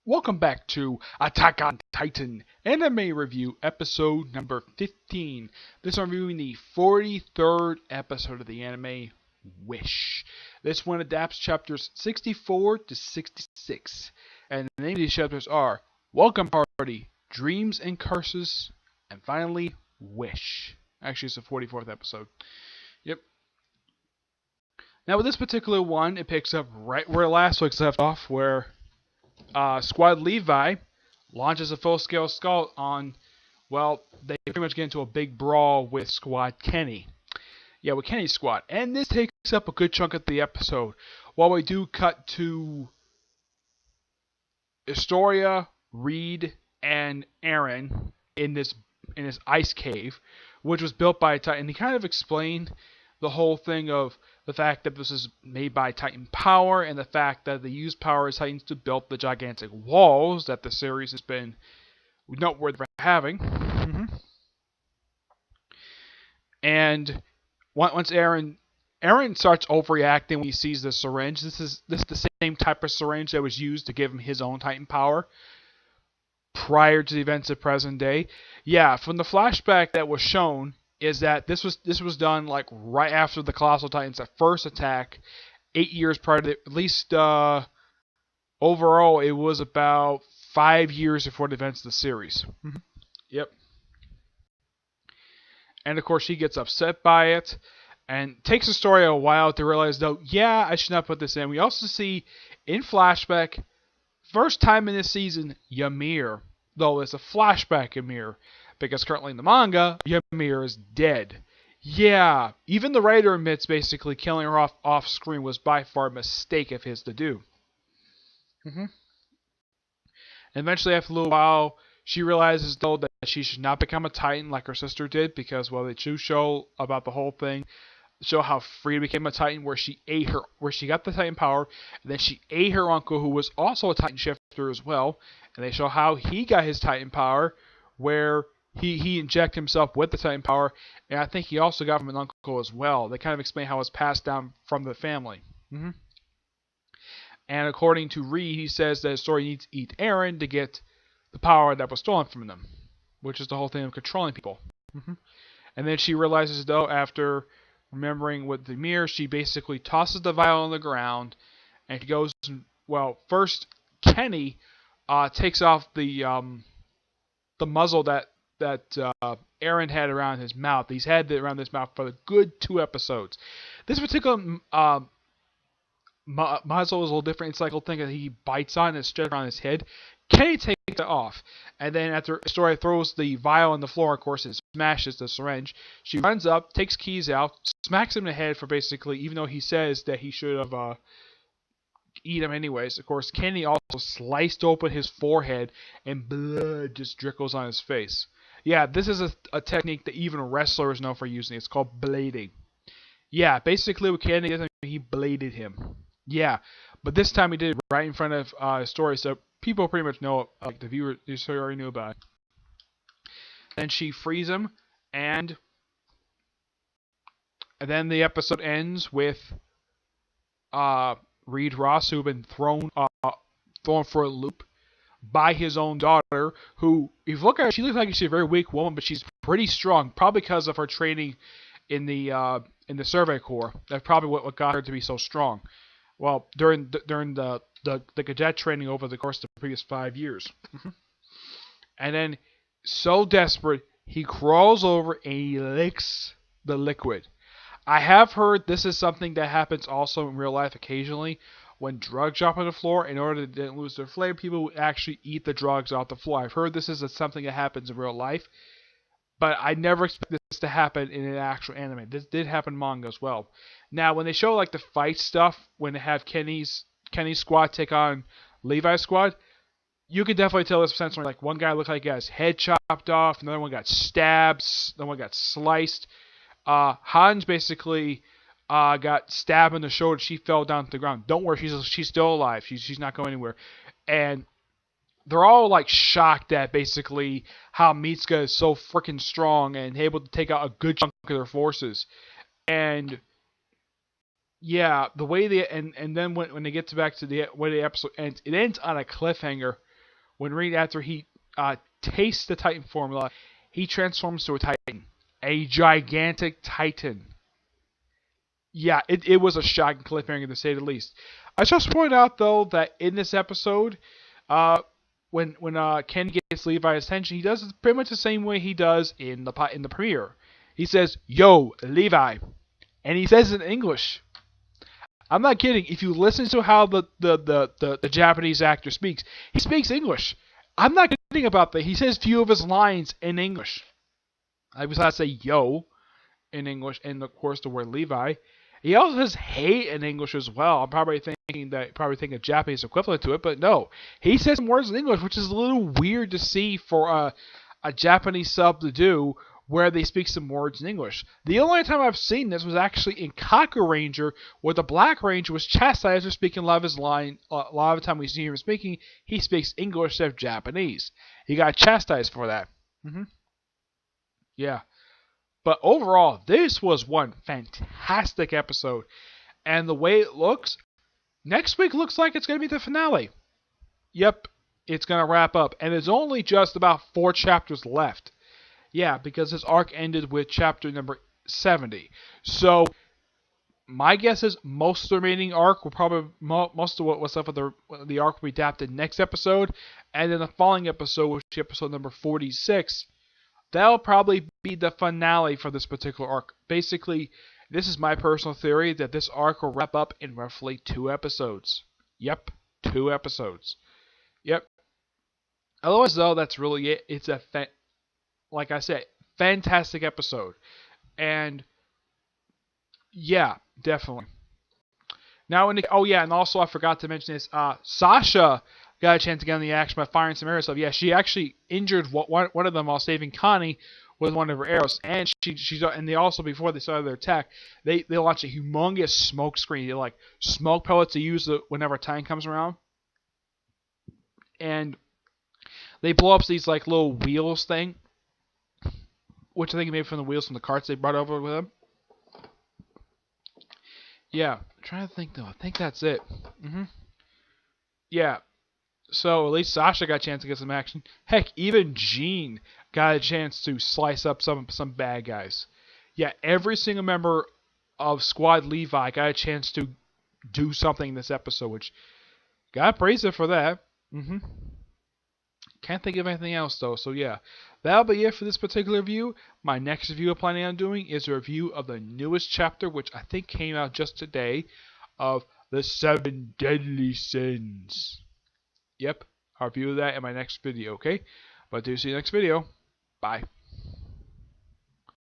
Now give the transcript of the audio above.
Welcome back to Attack on Titan Anime Review episode number 15. This I'm reviewing the 43rd episode of the anime, Wish. This one adapts chapters 64 to 66. And the name of these chapters are Welcome Party, Dreams and Curses, and finally, Wish. Actually, it's the 44th episode. Yep. Now with this particular one, it picks up right where last week's left off, where Squad Levi launches a full-scale assault on, well, they pretty much get into a big brawl with Squad Kenny. Yeah, with Kenny's squad. And this takes up a good chunk of the episode. While we do cut to Historia, Reed, and Eren in this ice cave, which was built by a Titan. He kind of explained the whole thing of the fact that this is made by Titan Power and the fact that they use power as Titans to build the gigantic walls that the series has been noteworthy for having. And once Eren starts overreacting when he sees the syringe. This is the same type of syringe that was used to give him his own Titan power prior to the events of present day. Yeah, from the flashback that was shown, is that this was done like right after the Colossal Titans' first attack, 8 years prior to at least overall it was about 5 years before the events of the series. Yep. And of course she gets upset by it, and takes the story a while to realize though, yeah, I should not put this in. We also see in flashback, first time in this season, Ymir, though it's a flashback Ymir. Because currently in the manga, Ymir is dead. Yeah, even the writer admits basically killing her off screen was by far a mistake of his to do. And eventually, after a little while, she realizes though that she should not become a Titan like her sister did, because well, they do show about the whole thing, show how Frida became a Titan, where she got the Titan power, and then she ate her uncle, who was also a Titan shifter as well, and they show how he got his Titan power, where he injected himself with the Titan power, and I think he also got from an uncle as well. They kind of explain how it's passed down from the family. And according to Reed, he says that his story needs to eat Eren to get the power that was stolen from them, which is the whole thing of controlling people. And then she realizes, though, after remembering with the mirror, she basically tosses the vial on the ground, and she goes, well, first Kenny takes off the muzzle that Eren had around his mouth. He's had it around his mouth for a good 2 episodes. This particular muzzle is a little different. It's like a little thing that he bites on and it's stretched around his head. Kenny takes it off, and then after Story throws the vial on the floor, of course it smashes the syringe. She runs up, takes Keys out, smacks him in the head for basically, even though he says that he should have eat him anyways. Of course, Kenny also sliced open his forehead, and blood just trickles on his face. Yeah, this is a technique that even wrestlers know for using. It's called blading. Yeah, basically what Kenny did, he bladed him. Yeah, but this time he did it right in front of Story, so people pretty much know, like the viewer, already knew about it. Then she frees him, and then the episode ends with Reed Ross, who had been thrown for a loop by his own daughter, who, if you look at her, she looks like she's a very weak woman, but she's pretty strong, probably because of her training in the Survey Corps. That's probably what got her to be so strong. Well, during the cadet training over the course of the previous 5 years. And then, so desperate, he crawls over and he licks the liquid. I have heard this is something that happens also in real life occasionally. When drugs drop on the floor, in order to not lose their flavor, people would actually eat the drugs off the floor. I've heard this is something that happens in real life, but I never expect this to happen in an actual anime. This did happen in manga as well. Now, when they show like the fight stuff, when they have Kenny's squad take on Levi's squad, you can definitely tell this sense. Like one guy looked like he got his head chopped off, another one got stabbed, another one got sliced. Hans basically got stabbed in the shoulder. She fell down to the ground. Don't worry, she's still alive. She's not going anywhere. And they're all like shocked at basically how Mitsuka is so freaking strong and able to take out a good chunk of their forces. And yeah, the way they and then when they get back to the way the episode ends, it ends on a cliffhanger when Reed, after he tastes the Titan formula, he transforms to a Titan. A gigantic Titan. Yeah, it was a shocking cliffhanger to say the least. I just point out though that in this episode, when Ken gets Levi's attention, he does it pretty much the same way he does in the premiere. He says, "Yo, Levi," and he says it in English. I'm not kidding. If you listen to how the Japanese actor speaks, he speaks English. I'm not kidding about that. He says few of his lines in English. I was not say "yo" in English, and of course the word Levi. He also says "hey" in English as well. I'm probably thinking a Japanese equivalent to it, but no. He says some words in English, which is a little weird to see for a Japanese sub to do, where they speak some words in English. The only time I've seen this was actually in Kaku Ranger, where the Black Ranger was chastised for speaking a lot of his line. A lot of the time we see him speaking, he speaks English instead of Japanese. He got chastised for that. Yeah. But overall, this was one fantastic episode. And the way it looks, next week looks like it's going to be the finale. Yep, it's going to wrap up. And there's only just about 4 chapters left. Yeah, because this arc ended with chapter number 70. So, my guess is most of the remaining arc will probably, most of what's left of the arc will be adapted next episode. And then the following episode, which is episode number 46, that'll probably be the finale for this particular arc. Basically, this is my personal theory that this arc will wrap up in roughly 2 episodes. Yep, 2 episodes. Yep. Otherwise, though, that's really it. It's like I said, fantastic episode. And yeah, definitely. Now, and also I forgot to mention this. Sasha got a chance to get in the action by firing some arrows. So yeah, she actually injured one of them while saving Connie with one of her arrows. And and they also, before they started their attack, they launched a humongous smoke screen. They're like smoke pellets to use whenever a tank comes around. And they blow up these like little wheels thing, which I think made from the wheels from the carts they brought over with them. Yeah, I'm trying to think though. I think that's it. Yeah. So at least Sasha got a chance to get some action. Heck, even Jean got a chance to slice up some bad guys. Yeah, every single member of Squad Levi got a chance to do something in this episode, which gotta praise it for that. Can't think of anything else though, so yeah. That'll be it for this particular review. My next review I'm planning on doing is a review of the newest chapter, which I think came out just today, of the 7 Deadly Sins. Yep, I'll review that in my next video, okay? But do see you next video. Bye.